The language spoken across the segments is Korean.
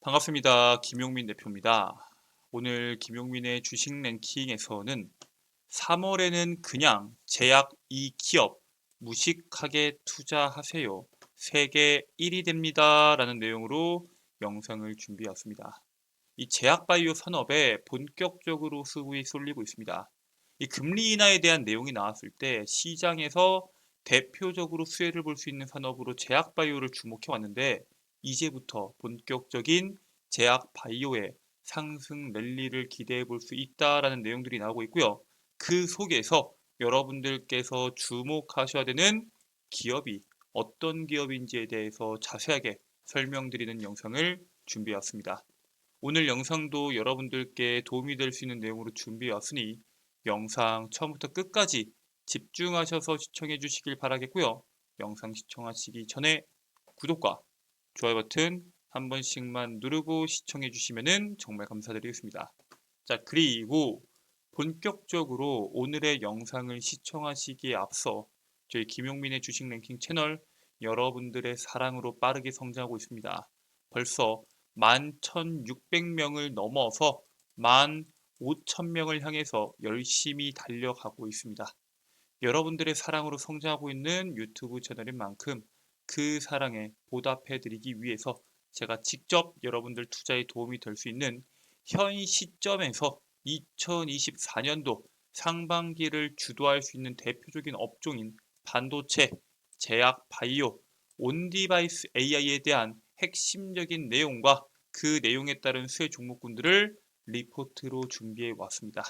반갑습니다. 김용민 대표입니다. 오늘 김용민의 주식 랭킹에서는 3월에는 그냥 제약 이 기업 무식하게 투자하세요. 세계 1위 됩니다. 라는 내용으로 영상을 준비했습니다. 이 제약바이오 산업에 본격적으로 수급이 쏠리고 있습니다. 이 금리 인하에 대한 내용이 나왔을 때 시장에서 대표적으로 수혜를 볼 수 있는 산업으로 제약바이오를 주목해 왔는데 이제부터 본격적인 제약바이오의 상승 랠리를 기대해 볼 수 있다라는 내용들이 나오고 있고요. 그 속에서 여러분들께서 주목하셔야 되는 기업이 어떤 기업인지에 대해서 자세하게 설명드리는 영상을 준비했습니다. 오늘 영상도 여러분들께 도움이 될 수 있는 내용으로 준비해 왔으니 영상 처음부터 끝까지 집중하셔서 시청해 주시길 바라겠고요. 영상 시청하시기 전에 구독과 좋아요 버튼 한 번씩만 누르고 시청해 주시면 정말 감사드리겠습니다. 자, 그리고 본격적으로 오늘의 영상을 시청하시기에 앞서 저희 김용민의 주식 랭킹 채널 여러분들의 사랑으로 빠르게 성장하고 있습니다. 벌써 11,600명을 넘어서 15,000명을 향해서 열심히 달려가고 있습니다. 여러분들의 사랑으로 성장하고 있는 유튜브 채널인 만큼 그 사랑에 보답해드리기 위해서 제가 직접 여러분들 투자에 도움이 될 수 있는 현 시점에서 2024년도 상반기를 주도할 수 있는 대표적인 업종인 반도체, 제약, 바이오, 온디바이스 AI에 대한 핵심적인 내용과 그 내용에 따른 수혜 종목군들을 리포트로 준비해 왔습니다.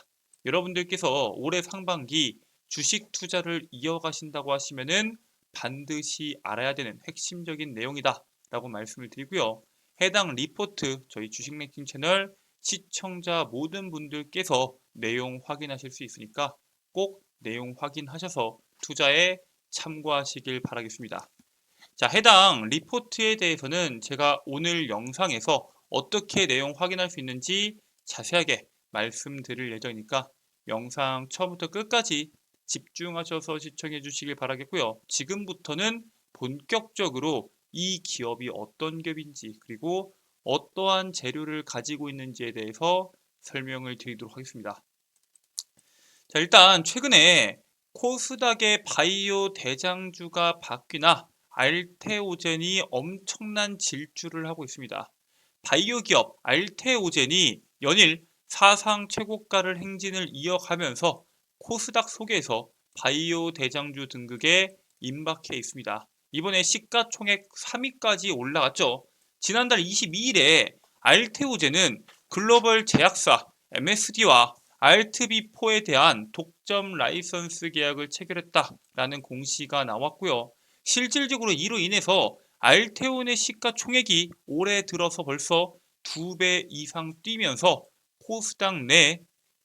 여러분들께서 올해 상반기 주식 투자를 이어가신다고 하시면은 반드시 알아야 되는 핵심적인 내용이다 라고 말씀을 드리고요. 해당 리포트 저희 주식 랭킹 채널 시청자 모든 분들께서 내용 확인하실 수 있으니까 꼭 내용 확인하셔서 투자에 참고하시길 바라겠습니다. 자, 해당 리포트에 대해서는 제가 오늘 영상에서 어떻게 내용 확인할 수 있는지 자세하게 말씀드릴 예정이니까 영상 처음부터 끝까지 집중하셔서 시청해 주시길 바라겠고요. 지금부터는 본격적으로 이 기업이 어떤 기업인지 그리고 어떠한 재료를 가지고 있는지에 대해서 설명을 드리도록 하겠습니다. 자, 일단 최근에 코스닥의 바이오 대장주가 바뀌나 알테오젠이 엄청난 질주를 하고 있습니다. 바이오 기업 알테오젠이 연일 사상 최고가를 행진을 이어가면서 코스닥 속에서 바이오 대장주 등극에 임박해 있습니다. 이번에 시가총액 3위까지 올라갔죠. 지난달 22일에 알테오젠은 글로벌 제약사 MSD와 알트비4에 대한 독점 라이선스 계약을 체결했다라는 공시가 나왔고요. 실질적으로 이로 인해서 알테온의 시가총액이 올해 들어서 벌써 2배 이상 뛰면서 코스닥 내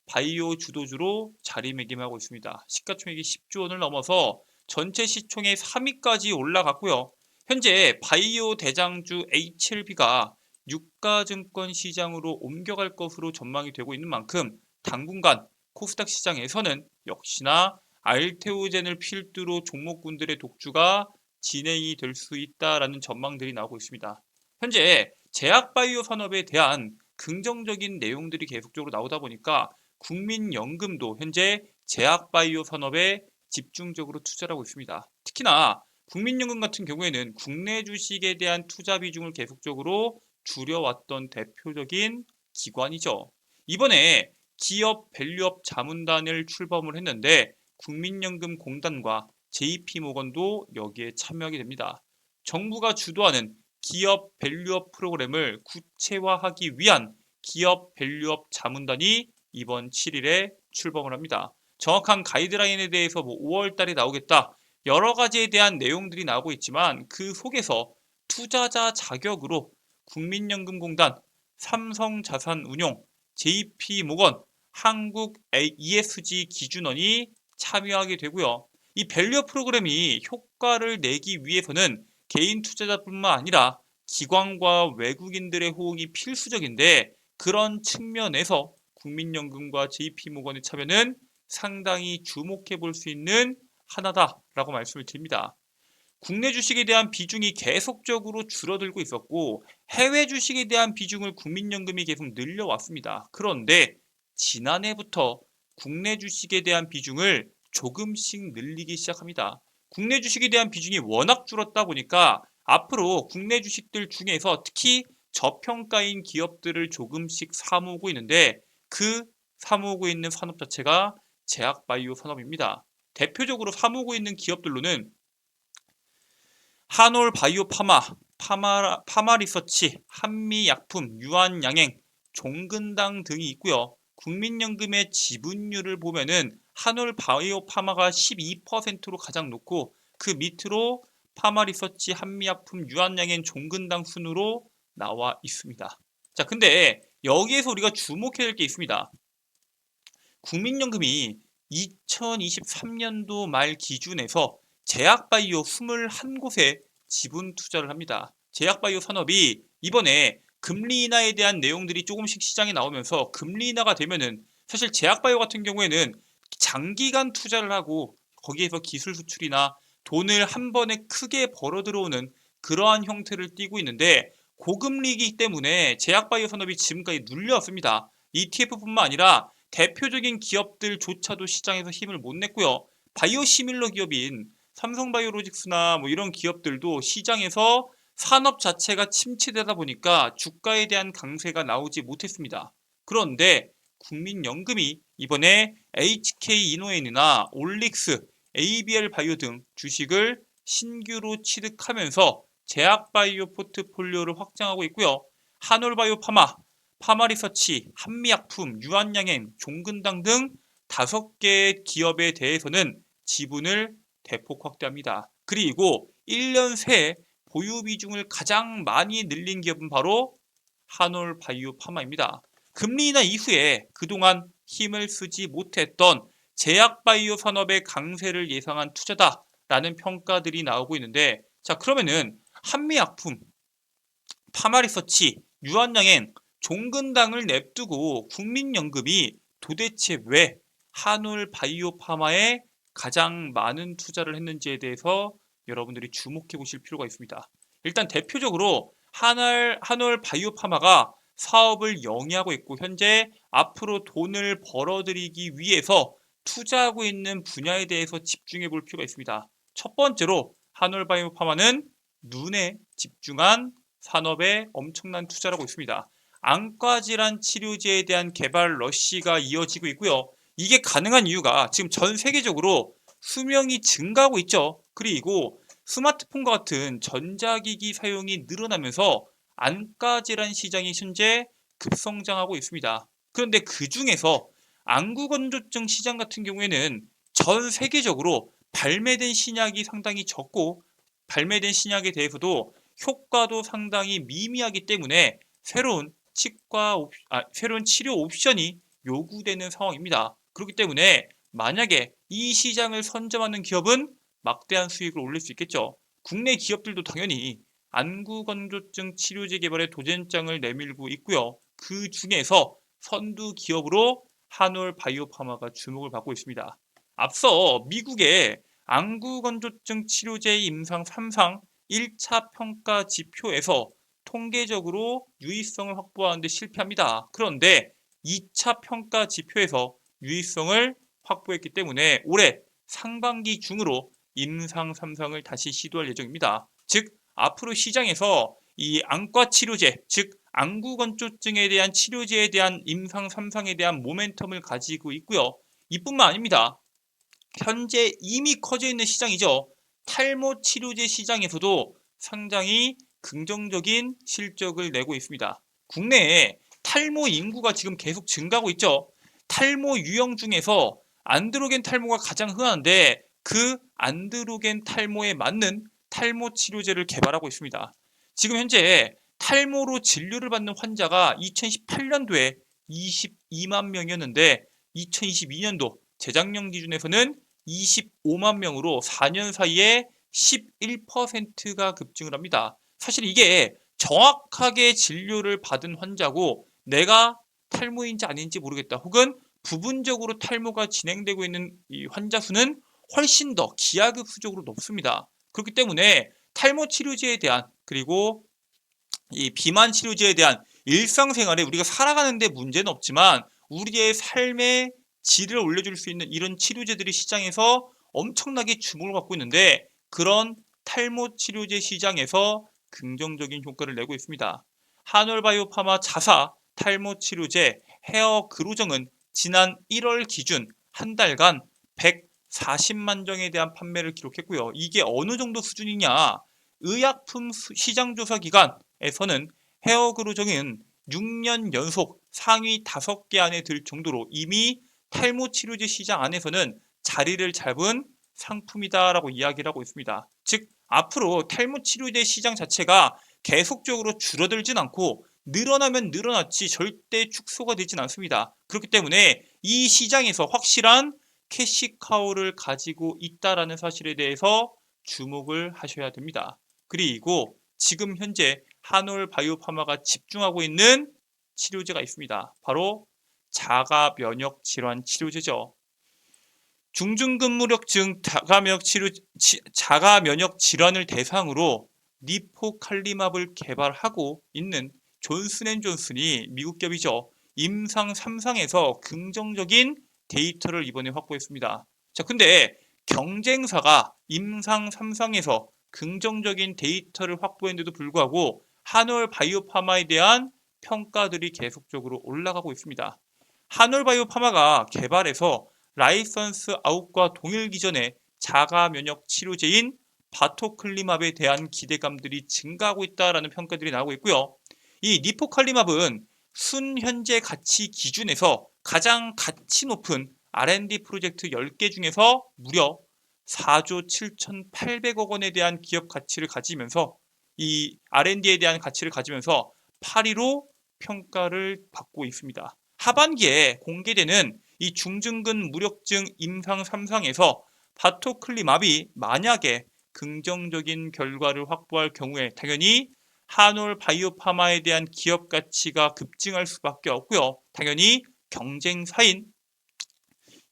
바이오 주도주로 자리매김하고 있습니다. 시가총액이 10조 원을 넘어서 전체 시총의 3위까지 올라갔고요. 현재 바이오 대장주 HLB가 유가증권 시장으로 옮겨갈 것으로 전망이 되고 있는 만큼 당분간 코스닥 시장에서는 역시나 알테오젠을 필두로 종목군들의 독주가 진행이 될 수 있다라는 전망들이 나오고 있습니다. 현재 제약바이오 산업에 대한 긍정적인 내용들이 계속적으로 나오다 보니까 국민연금도 현재 제약바이오 산업에 집중적으로 투자를 하고 있습니다. 특히나 국민연금 같은 경우에는 국내 주식에 대한 투자 비중을 계속적으로 줄여왔던 대표적인 기관이죠. 이번에 기업 밸류업 자문단을 출범을 했는데 국민연금공단과 JP모건도 여기에 참여하게 됩니다. 정부가 주도하는 기업 밸류업 프로그램을 구체화하기 위한 기업 밸류업 자문단이 이번 7일에 출범을 합니다. 정확한 가이드라인에 대해서 5월 달에 나오겠다. 여러 가지에 대한 내용들이 나오고 있지만 그 속에서 투자자 자격으로 국민연금공단, 삼성자산운용, JP모건, 한국 ESG 기준원이 참여하게 되고요. 이 밸류업 프로그램이 효과를 내기 위해서는 개인 투자자뿐만 아니라 기관과 외국인들의 호응이 필수적인데 그런 측면에서 국민연금과 JP모건의 참여는 상당히 주목해 볼 수 있는 하나다라고 말씀을 드립니다. 국내 주식에 대한 비중이 계속적으로 줄어들고 있었고 해외 주식에 대한 비중을 국민연금이 계속 늘려왔습니다. 그런데 지난해부터 국내 주식에 대한 비중을 조금씩 늘리기 시작합니다. 국내 주식에 대한 비중이 워낙 줄었다 보니까 앞으로 국내 주식들 중에서 특히 저평가인 기업들을 조금씩 사모으고 있는데 그 사모으고 있는 산업 자체가 제약바이오 산업입니다. 대표적으로 사모으고 있는 기업들로는 한올바이오파마, 파마리서치, 한미약품, 유한양행, 종근당 등이 있고요. 국민연금의 지분율을 보면은 한올바이오파마가 12%로 가장 높고 그 밑으로 파마리서치, 한미약품, 유한양행, 종근당 순으로 나와 있습니다. 자, 근데 여기에서 우리가 주목해야 할 게 있습니다. 국민연금이 2023년도 말 기준에서 제약바이오 21곳에 지분 투자를 합니다. 제약바이오 산업이 이번에 금리 인하에 대한 내용들이 조금씩 시장에 나오면서 금리 인하가 되면은 사실 제약바이오 같은 경우에는 장기간 투자를 하고 거기에서 기술 수출이나 돈을 한 번에 크게 벌어 들어오는 그러한 형태를 띠고 있는데 고금리이기 때문에 제약바이오 산업이 지금까지 눌려왔습니다. ETF뿐만 아니라 대표적인 기업들조차도 시장에서 힘을 못 냈고요. 바이오시밀러 기업인 삼성바이오로직스나 뭐 이런 기업들도 시장에서 산업 자체가 침체되다 보니까 주가에 대한 강세가 나오지 못했습니다. 그런데 국민연금이 이번에 HK이노엔이나 올릭스, ABL 바이오 등 주식을 신규로 취득하면서 제약바이오 포트폴리오를 확장하고 있고요. 한올바이오파마, 파마리서치, 한미약품, 유한양행, 종근당 등 5개의 기업에 대해서는 지분을 대폭 확대합니다. 그리고 1년 새에 보유 비중을 가장 많이 늘린 기업은 바로 한올바이오파마입니다. 금리 인하 이후에 그동안 힘을 쓰지 못했던 제약바이오 산업의 강세를 예상한 투자다라는 평가들이 나오고 있는데 자 그러면은 한미약품, 파마리서치, 유한양행, 종근당을 냅두고 국민연금이 도대체 왜 한올바이오파마에 가장 많은 투자를 했는지에 대해서 여러분들이 주목해 보실 필요가 있습니다. 일단 대표적으로 한올바이오파마가 사업을 영위하고 있고 현재 앞으로 돈을 벌어들이기 위해서 투자하고 있는 분야에 대해서 집중해 볼 필요가 있습니다. 첫 번째로 한올바이오파마는 눈에 집중한 산업에 엄청난 투자를 하고 있습니다. 안과질환 치료제에 대한 개발 러시가 이어지고 있고요. 이게 가능한 이유가 지금 전 세계적으로 수명이 증가하고 있죠. 그리고 스마트폰과 같은 전자기기 사용이 늘어나면서 안과질환 시장이 현재 급성장하고 있습니다. 그런데 그 중에서 안구건조증 시장 같은 경우에는 전 세계적으로 발매된 신약이 상당히 적고 발매된 신약에 대해서도 효과도 상당히 미미하기 때문에 새로운 치료 옵션이 요구되는 상황입니다. 그렇기 때문에 만약에 이 시장을 선점하는 기업은 막대한 수익을 올릴 수 있겠죠. 국내 기업들도 당연히 안구건조증 치료제 개발에 도전장을 내밀고 있고요. 그 중에서 선두 기업으로 한올바이오파마가 주목을 받고 있습니다. 앞서 미국의 안구건조증 치료제 임상 3상 1차 평가 지표에서 통계적으로 유의성을 확보하는 데 실패합니다. 그런데 2차 평가 지표에서 유의성을 확보했기 때문에 올해 상반기 중으로 임상 3상을 다시 시도할 예정입니다. 즉 앞으로 시장에서 이 안과 치료제, 즉 안구건조증에 대한 치료제에 대한 임상 3상에 대한 모멘텀을 가지고 있고요. 이뿐만 아닙니다. 현재 이미 커져 있는 시장이죠. 탈모 치료제 시장에서도 상당히 긍정적인 실적을 내고 있습니다. 국내에 탈모 인구가 지금 계속 증가하고 있죠. 탈모 유형 중에서 안드로겐 탈모가 가장 흔한데 그 안드로겐 탈모에 맞는 탈모 치료제를 개발하고 있습니다. 지금 현재 탈모로 진료를 받는 환자가 2018년도에 22만 명이었는데 2022년도 재작년 기준에서는 25만 명으로 4년 사이에 11%가 급증을 합니다. 사실 이게 정확하게 진료를 받은 환자고 내가 탈모인지 아닌지 모르겠다. 혹은 부분적으로 탈모가 진행되고 있는 이 환자 수는 훨씬 더 기하급수적으로 높습니다. 그렇기 때문에 탈모 치료제에 대한 그리고 이 비만 치료제에 대한 일상생활에 우리가 살아가는데 문제는 없지만 우리의 삶의 질을 올려줄 수 있는 이런 치료제들이 시장에서 엄청나게 주목을 받고 있는데 그런 탈모 치료제 시장에서 긍정적인 효과를 내고 있습니다. 한올바이오파마 자사 탈모 치료제 헤어 그로정은 지난 1월 기준 한 달간 140만 정에 대한 판매를 기록했고요. 이게 어느 정도 수준이냐? 의약품 시장조사 기관에서는 헤어 그로정은 6년 연속 상위 5개 안에 들 정도로 이미 탈모 치료제 시장 안에서는 자리를 잡은 상품이다라고 이야기를 하고 있습니다. 즉 앞으로 탈모 치료제 시장 자체가 계속적으로 줄어들진 않고 늘어나면 늘어났지 절대 축소가 되진 않습니다. 그렇기 때문에 이 시장에서 확실한 캐시카우를 가지고 있다라는 사실에 대해서 주목을 하셔야 됩니다. 그리고 지금 현재 한올바이오파마가 집중하고 있는 치료제가 있습니다. 바로 자가 면역 질환 치료제죠. 중증근무력증 자가 면역 질환을 대상으로 니포칼리맙을 개발하고 있는 존슨앤존슨이 미국 기업이죠. 임상 3상에서 긍정적인 데이터를 이번에 확보했습니다. 자, 근데 경쟁사가 임상 3상에서 긍정적인 데이터를 확보했는데도 불구하고 한올바이오파마에 대한 평가들이 계속적으로 올라가고 있습니다. 한올바이오파마가 개발해서 라이선스 아웃과 동일 기전의 자가 면역 치료제인 바토클리맙에 대한 기대감들이 증가하고 있다라는 평가들이 나오고 있고요. 이 니포칼리맙은 순현재 가치 기준에서 가장 가치 높은 R&D 프로젝트 10개 중에서 무려 4조 7,800억 원에 대한 기업 가치를 가지면서 이 R&D에 대한 가치를 가지면서 8위로 평가를 받고 있습니다. 하반기에 공개되는 이 중증근 무력증 임상 3상에서 바토클리맙이 만약에 긍정적인 결과를 확보할 경우에 당연히 한올바이오파마에 대한 기업 가치가 급증할 수밖에 없고요. 당연히 경쟁사인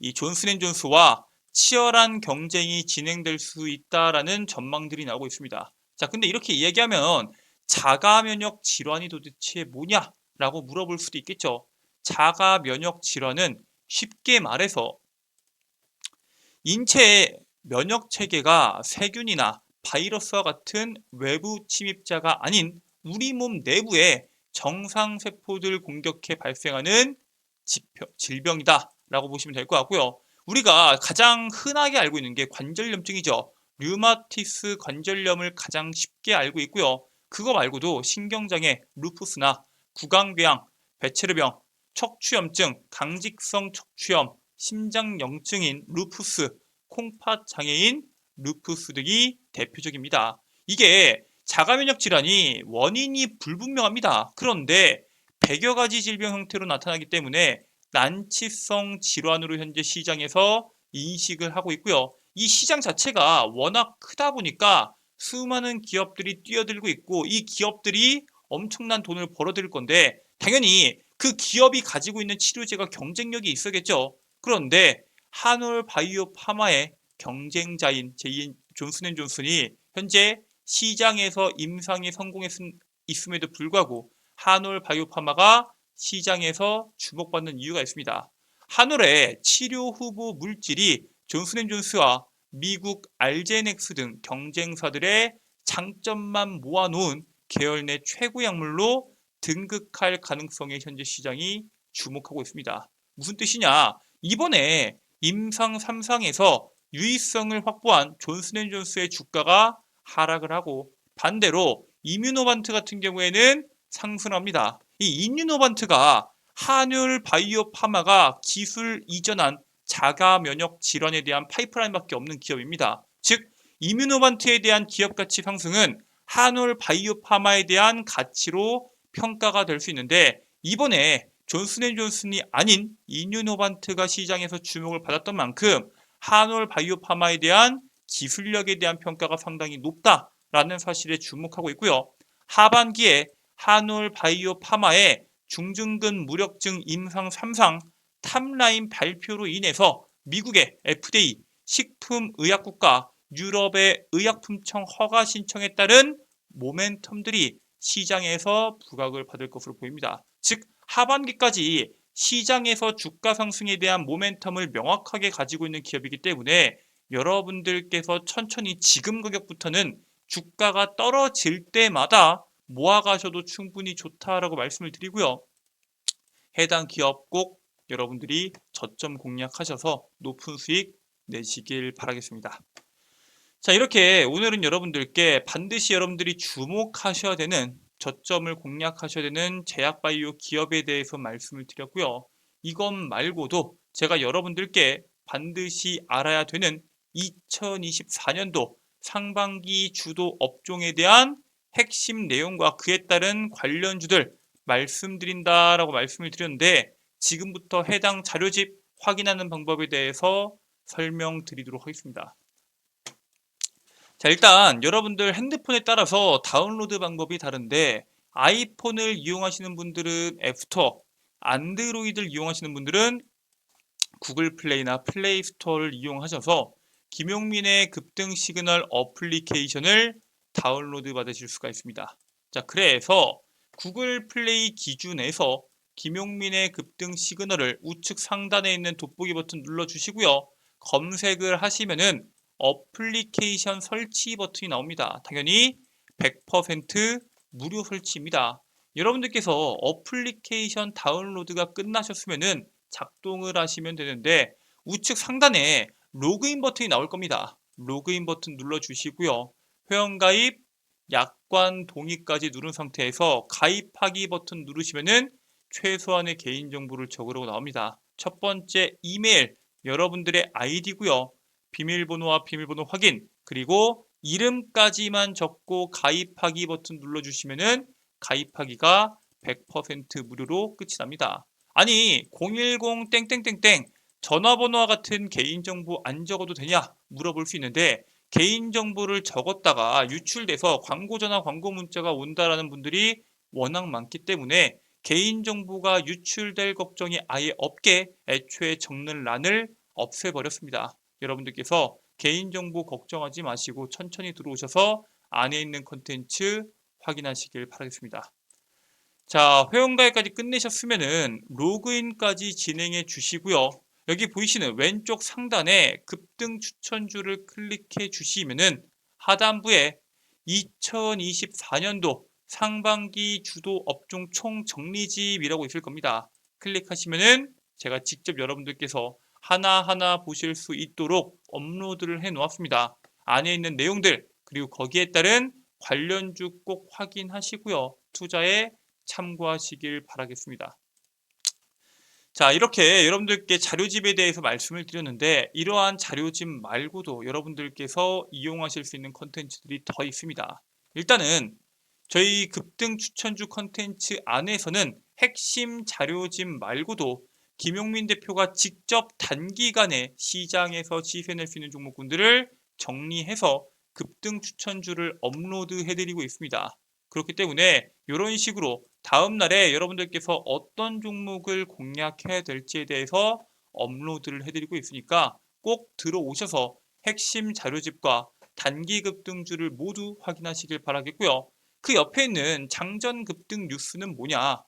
이 존슨앤존스와 치열한 경쟁이 진행될 수 있다라는 전망들이 나오고 있습니다. 자, 근데 이렇게 이야기하면 자가 면역 질환이 도대체 뭐냐라고 물어볼 수도 있겠죠. 자가 면역 질환은 쉽게 말해서 인체의 면역 체계가 세균이나 바이러스와 같은 외부 침입자가 아닌 우리 몸 내부의 정상 세포들 공격해 발생하는 질병이다라고 보시면 될 것 같고요. 우리가 가장 흔하게 알고 있는 게 관절염증이죠. 류마티스 관절염을 가장 쉽게 알고 있고요. 그거 말고도 신경장애, 루푸스나 구강궤양, 베체르병, 척추염증, 강직성 척추염, 심장염증인 루푸스, 콩팥 장애인 루푸스 등이 대표적입니다. 이게 자가면역 질환이 원인이 불분명합니다. 그런데 100여 가지 질병 형태로 나타나기 때문에 난치성 질환으로 현재 시장에서 인식을 하고 있고요. 이 시장 자체가 워낙 크다 보니까 수많은 기업들이 뛰어들고 있고 이 기업들이 엄청난 돈을 벌어들일 건데 당연히 그 기업이 가지고 있는 치료제가 경쟁력이 있어야겠죠. 그런데 한올바이오파마의 경쟁자인 제2인 존슨앤존슨이 현재 시장에서 임상에 성공했음에도 불구하고 한올바이오파마가 시장에서 주목받는 이유가 있습니다. 한올의 치료 후보 물질이 존슨앤존스와 미국 알제넥스 등 경쟁사들의 장점만 모아놓은 계열 내 최고 약물로 등극할 가능성에 현재 시장이 주목하고 있습니다. 무슨 뜻이냐? 이번에 임상 3상에서 유의성을 확보한 존슨앤존스의 주가가 하락을 하고 반대로 이뮤노반트 같은 경우에는 상승합니다. 이 이뮤노반트가 한올바이오파마가 기술 이전한 자가 면역 질환에 대한 파이프라인밖에 없는 기업입니다. 즉 이뮤노반트에 대한 기업 가치 상승은 한올바이오파마에 대한 가치로 평가가 될 수 있는데 이번에 존슨앤존슨이 아닌 이뮤노반트가 시장에서 주목을 받았던 만큼 한올바이오파마에 대한 기술력에 대한 평가가 상당히 높다라는 사실에 주목하고 있고요. 하반기에 한올바이오파마의 중증근 무력증 임상 3상 탑라인 발표로 인해서 미국의 FDA 식품의약국과 유럽의 의약품청 허가 신청에 따른 모멘텀들이 시장에서 부각을 받을 것으로 보입니다. 즉 하반기까지 시장에서 주가 상승에 대한 모멘텀을 명확하게 가지고 있는 기업이기 때문에 여러분들께서 천천히 지금 가격부터는 주가가 떨어질 때마다 모아가셔도 충분히 좋다라고 말씀을 드리고요. 해당 기업 꼭 여러분들이 저점 공략하셔서 높은 수익 내시길 바라겠습니다. 자, 이렇게 오늘은 여러분들께 반드시 여러분들이 주목하셔야 되는 저점을 공략하셔야 되는 제약바이오 기업에 대해서 말씀을 드렸고요. 이것 말고도 제가 여러분들께 반드시 알아야 되는 2024년도 상반기 주도 업종에 대한 핵심 내용과 그에 따른 관련주들 말씀드린다라고 말씀을 드렸는데 지금부터 해당 자료집 확인하는 방법에 대해서 설명드리도록 하겠습니다. 자, 일단 여러분들 핸드폰에 따라서 다운로드 방법이 다른데 아이폰을 이용하시는 분들은 앱스토어, 안드로이드를 이용하시는 분들은 구글 플레이나 플레이 스토어를 이용하셔서 김용민의 급등 시그널 어플리케이션을 다운로드 받으실 수가 있습니다. 자, 그래서 구글 플레이 기준에서 김용민의 급등 시그널을 우측 상단에 있는 돋보기 버튼 눌러주시고요. 검색을 하시면은 어플리케이션 설치 버튼이 나옵니다. 당연히 100% 무료 설치입니다. 여러분들께서 어플리케이션 다운로드가 끝나셨으면은 작동을 하시면 되는데 우측 상단에 로그인 버튼이 나올 겁니다. 로그인 버튼 눌러주시고요. 회원가입, 약관 동의까지 누른 상태에서 가입하기 버튼 누르시면은 최소한의 개인정보를 적으라고 나옵니다. 첫 번째 이메일, 여러분들의 아이디고요. 비밀번호와 비밀번호 확인, 그리고 이름까지만 적고 가입하기 버튼 눌러주시면은 가입하기가 100% 무료로 끝이 납니다. 아니 010 땡땡땡땡 전화번호와 같은 개인정보 안 적어도 되냐 물어볼 수 있는데 개인정보를 적었다가 유출돼서 광고전화 광고 문자가 온다라는 분들이 워낙 많기 때문에 개인정보가 유출될 걱정이 아예 없게 애초에 적는 란을 없애버렸습니다. 여러분들께서 개인정보 걱정하지 마시고 천천히 들어오셔서 안에 있는 컨텐츠 확인하시길 바라겠습니다. 자, 회원가입까지 끝내셨으면은 로그인까지 진행해 주시고요. 여기 보이시는 왼쪽 상단에 급등 추천주를 클릭해 주시면은 하단부에 2024년도 상반기 주도 업종 총 정리집이라고 있을 겁니다. 클릭하시면은 제가 직접 여러분들께서 하나하나 보실 수 있도록 업로드를 해 놓았습니다. 안에 있는 내용들 그리고 거기에 따른 관련주 꼭 확인하시고요. 투자에 참고하시길 바라겠습니다. 자, 이렇게 여러분들께 자료집에 대해서 말씀을 드렸는데 이러한 자료집 말고도 여러분들께서 이용하실 수 있는 컨텐츠들이 더 있습니다. 일단은 저희 급등 추천주 컨텐츠 안에서는 핵심 자료집 말고도 김용민 대표가 직접 단기간에 시장에서 시세낼 수 있는 종목군들을 정리해서 급등 추천주를 업로드 해드리고 있습니다. 그렇기 때문에 이런 식으로 다음 날에 여러분들께서 어떤 종목을 공략해야 될지에 대해서 업로드를 해드리고 있으니까 꼭 들어오셔서 핵심 자료집과 단기 급등주를 모두 확인하시길 바라겠고요. 그 옆에 있는 장전 급등 뉴스는 뭐냐?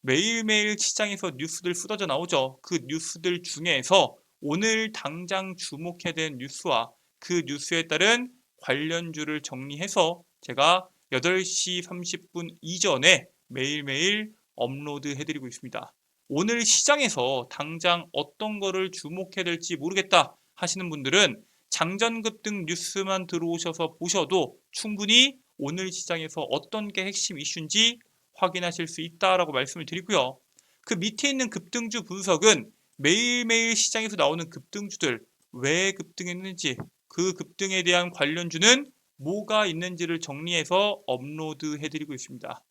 매일매일 시장에서 뉴스들 쏟아져 나오죠. 그 뉴스들 중에서 오늘 당장 주목해야 되는 뉴스와 그 뉴스에 따른 관련주를 정리해서 제가 8시 30분 이전에 매일매일 업로드 해드리고 있습니다. 오늘 시장에서 당장 어떤 거를 주목해야 될지 모르겠다 하시는 분들은 장전급등 뉴스만 들어오셔서 보셔도 충분히 오늘 시장에서 어떤 게 핵심 이슈인지 확인하실 수 있다라고 말씀을 드리고요. 그 밑에 있는 급등주 분석은 매일매일 시장에서 나오는 급등주들 왜 급등했는지 그 급등에 대한 관련주는 뭐가 있는지를 정리해서 업로드 해드리고 있습니다.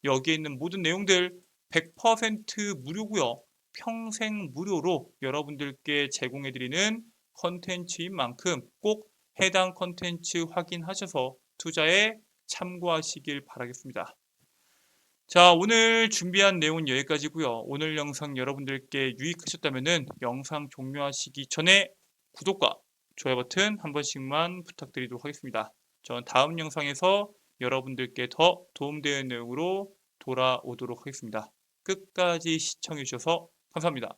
여기에 있는 모든 내용들 100% 무료고요. 평생 무료로 여러분들께 제공해드리는 컨텐츠인 만큼 꼭 해당 컨텐츠 확인하셔서 투자에 참고하시길 바라겠습니다. 자, 오늘 준비한 내용은 여기까지고요. 오늘 영상 여러분들께 유익하셨다면 영상 종료하시기 전에 구독과 좋아요 버튼 한 번씩만 부탁드리도록 하겠습니다. 전 다음 영상에서 여러분들께 더 도움되는 내용으로 돌아오도록 하겠습니다. 끝까지 시청해 주셔서 감사합니다.